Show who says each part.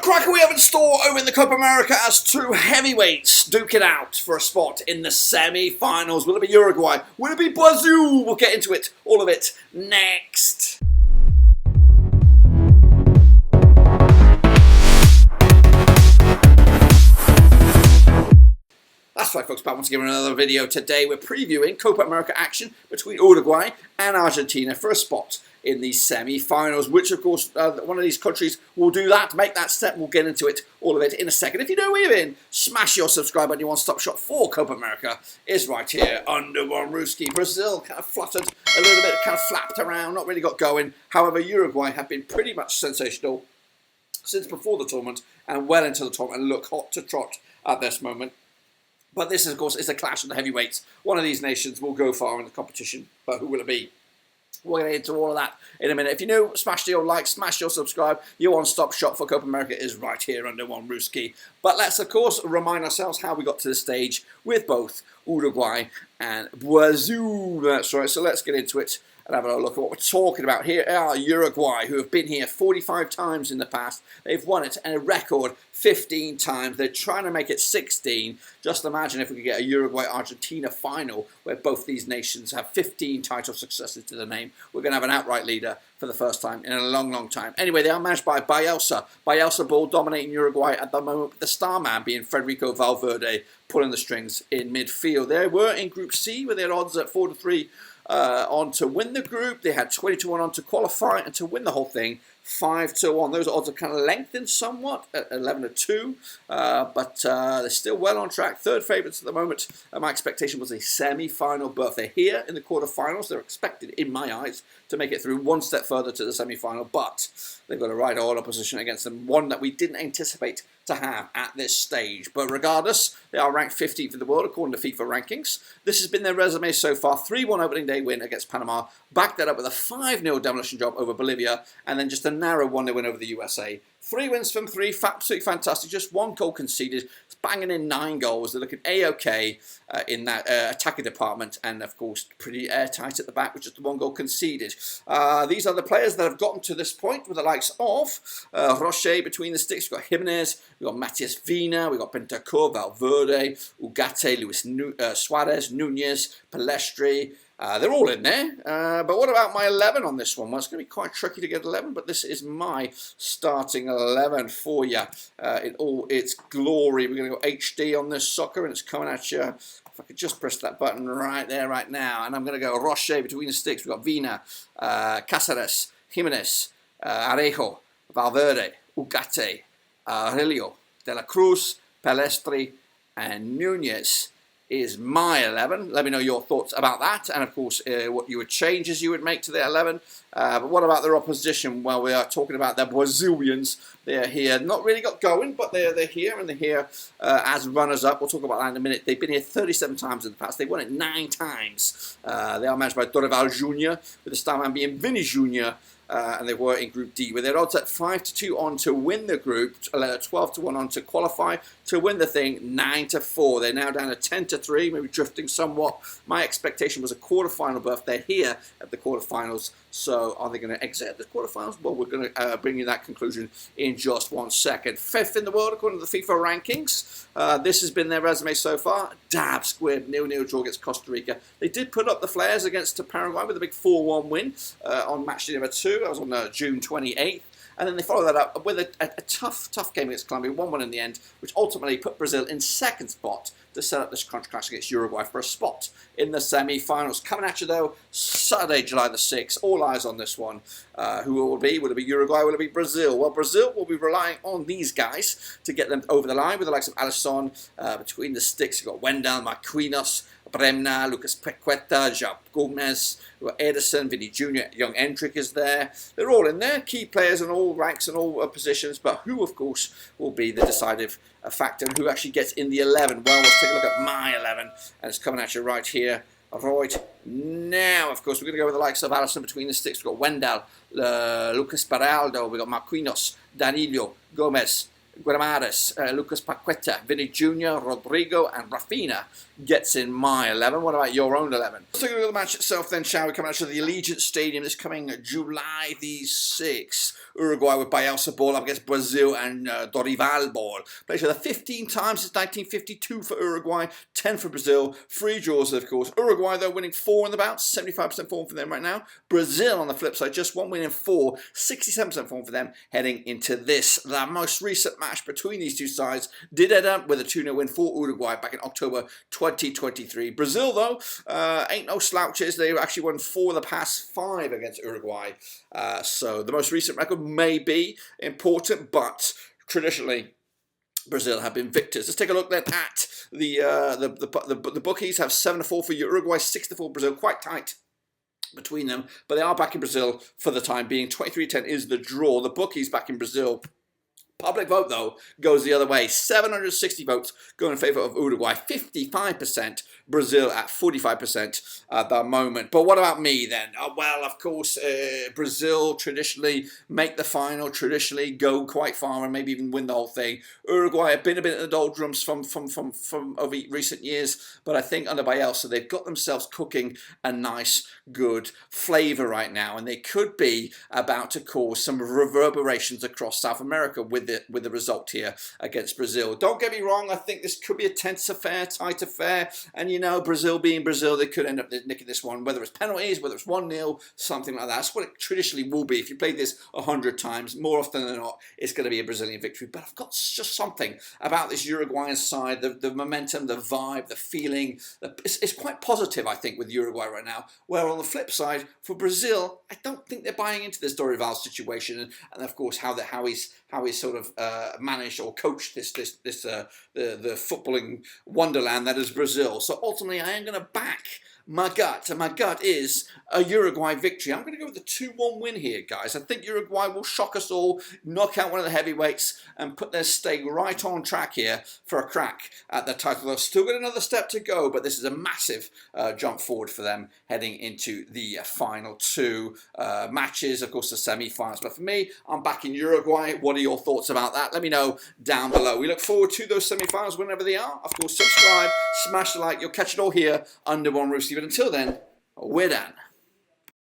Speaker 1: cracker we have in store over in the Copa America as two heavyweights duke it out for a spot in the semi-finals. Will it be Uruguay? Will it be Brazil? We'll get into it, all of it, next. That's right, folks, back once again with another video. Today we're previewing Copa America action between Uruguay and Argentina for a spot in the semi-finals, which of course one of these countries will do that, make that step. We'll get into it, all of it, in a second. If you know we're in, smash your subscribe button. Your one-stop shop for Copa America is right here under one Ruski. Brazil kind of fluttered a little bit, kind of flapped around, not really got going. However, Uruguay have been pretty much sensational since before the tournament and well into the tournament and look hot to trot at this moment. But this, of course, is a clash of the heavyweights. One of these nations will go far in the competition, but who will it be? We're going to get into all of that in a minute. If you're new, smash your like, smash your subscribe. Your one-stop shop for Copa America is right here under one Ruski. But let's, of course, remind ourselves how we got to this stage with both Uruguay and Brazil. That's right, so let's get into it and have a look at what we're talking about. Here are Uruguay, who have been here 45 times in the past. They've won it and a record 15 times. They're trying to make it 16. Just imagine if we could get a Uruguay-Argentina final where both these nations have 15 title successes to their name. We're going to have an outright leader for the first time in a long, long time. Anyway, they are managed by Bielsa. Bielsa ball dominating Uruguay at the moment, with the star man being Federico Valverde pulling the strings in midfield. They were in Group C with their odds at 4-3 on to win the group. They had 20-1 on to qualify, and to win the whole thing, 5-1. Those odds are kind of lengthened somewhat at 11-2, but they're still well on track. Third favourites at the moment. My expectation was a semi-final berth. They're here in the quarter-finals. They're expected, in my eyes, to make it through one step further to the semi-final, but they've got a right all opposition against them, one that we didn't anticipate to have at this stage. But regardless, they are ranked 15th in the world according to FIFA rankings. This has been their resume so far. 3-1 opening day win against Panama, backed that up with a 5-0 demolition job over Bolivia, and then just a narrow 1-0 win over the USA. 3 wins from 3, absolutely fantastic. Just 1 goal conceded, banging in 9 goals. They're looking A-OK in that attacking department, and of course pretty airtight at the back with just the 1 goal conceded. These are the players that have gotten to this point, with the likes of Roche between the sticks. We've got Jimenez, we've got Matias Vina, we've got Bentancur, Valverde, Ugarte, Luis Suarez, Nunez, Palestri. They're all in there, but what about my 11 on this one? Well, it's going to be quite tricky to get 11, but this is my starting 11 for you in all its glory. We're going to go HD on this sucker, and it's coming at you. If I could just press that button right there, right now, and I'm going to go Roche between the sticks. We've got Vina, Cáceres, Jimenez, Arejo, Valverde, Ugarte, Aurelio, De La Cruz, Palestri, and Nunez is my 11. Let me know your thoughts about that, and of course what you would changes you would make to the 11. But what about their opposition? Well, we are talking about the Brazilians. They're here, not really got going, but they're here, and they're here as runners-up. We'll talk about that in a minute. They've been here 37 times in the past. They won it 9 times. They are managed by Dorival Jr., with the star man being Vini Jr., and they were in Group D with their odds at 5-2 on to win the group, 12-1 on to qualify, to win the thing, 9-4. They're now down to 10-3, maybe drifting somewhat. My expectation was a quarter-final berth. They're here at the quarter-finals, so are they going to exit the quarter-finals? Well, we're going to bring you that conclusion in just 1 second. 5th in the world according to the FIFA rankings. This has been their resume so far. Dab squib, 0-0 draw against Costa Rica. They did put up the flares against Paraguay with a big 4-1 win on match day number 2. That was on June 28th. And then they followed that up with a tough game against Colombia, 1-1 in the end, which ultimately put Brazil in 2nd spot to set up this crunch clash against Uruguay for a spot in the semi-finals. Coming at you, though, Saturday, July the 6th. All eyes on this one. Who will it be? Will it be Uruguay? Will it be Brazil? Well, Brazil will be relying on these guys to get them over the line, with the likes of Alisson between the sticks. You've got Wendell, Marquinhos, Bremna, Lucas Paqueta, João Gomez, Ederson, Vini Jr., Young Endrick is there. They're all in there, key players in all ranks and all positions, but who, of course, will be the decisive factor and who actually gets in the 11? Well, let's take a look at my 11, and it's coming at you right here. Right now, of course, we're going to go with the likes of Alisson between the sticks. We've got Wendell, Lucas Beraldo, we've got Marquinhos, Danilo, Gomez, Guimaraes, Lucas Paqueta, Vinny Jr., Rodrigo, and Rafinha gets in my 11. What about your own 11? Let's take a look at the match itself then, shall we? Coming out to the Allegiant Stadium this coming July the 6th. Uruguay with Bielsa ball up against Brazil and Dorival ball. Played for the 15 times since 1952 for Uruguay, 10 for Brazil, 3 draws of course. Uruguay though winning 4 in the bout, 75% form for them right now. Brazil on the flip side, just 1 win in 4, 67% form for them heading into this. The most recent match between these two sides did end up with a 2-0 win for Uruguay back in October 2023. Brazil though, ain't no slouches. They've actually won 4 of the past 5 against Uruguay. So the most recent record may be important, but traditionally Brazil have been victors. Let's take a look then at the bookies. Have 7-4 for Uruguay, 6-4 Brazil, quite tight between them, but they are back in Brazil for the time being. 23-10 is the draw. The bookies back in Brazil. Public vote, though, goes the other way. 760 votes go in favour of Uruguay. 55%. Brazil at 45% at the moment. But what about me, then? Well, of course, Brazil traditionally make the final, traditionally go quite far and maybe even win the whole thing. Uruguay have been a bit in the doldrums from over recent years. But I think under Bielsa, they've got themselves cooking a nice, good flavour right now. And they could be about to cause some reverberations across South America with the result here against Brazil. Don't get me wrong, I think this could be a tense affair, tight affair, and you know, Brazil being Brazil, they could end up nicking this one, whether it's penalties, whether it's 1-0, something like that. That's what it traditionally will be. If you play this 100 times, more often than not, it's going to be a Brazilian victory. But I've got just something about this Uruguayan side, the momentum, the vibe, the feeling. It's quite positive, I think, with Uruguay right now. Where on the flip side, for Brazil, I don't think they're buying into this Dorival situation, and of course how he's sort of managed or coached the footballing wonderland that is Brazil. So ultimately, I am going to back my gut, and my gut is a Uruguay victory. I'm going to go with a 2-1 win here, guys. I think Uruguay will shock us all, knock out one of the heavyweights, and put their stake right on track here for a crack at the title. They've still got another step to go, but this is a massive jump forward for them heading into the final 2 matches, of course, the semi-finals. But for me, I'm backing Uruguay. What are your thoughts about that? Let me know down below. We look forward to those semi-finals whenever they are. Of course, subscribe, smash the like. You'll catch it all here under one roof. But until then, we're done.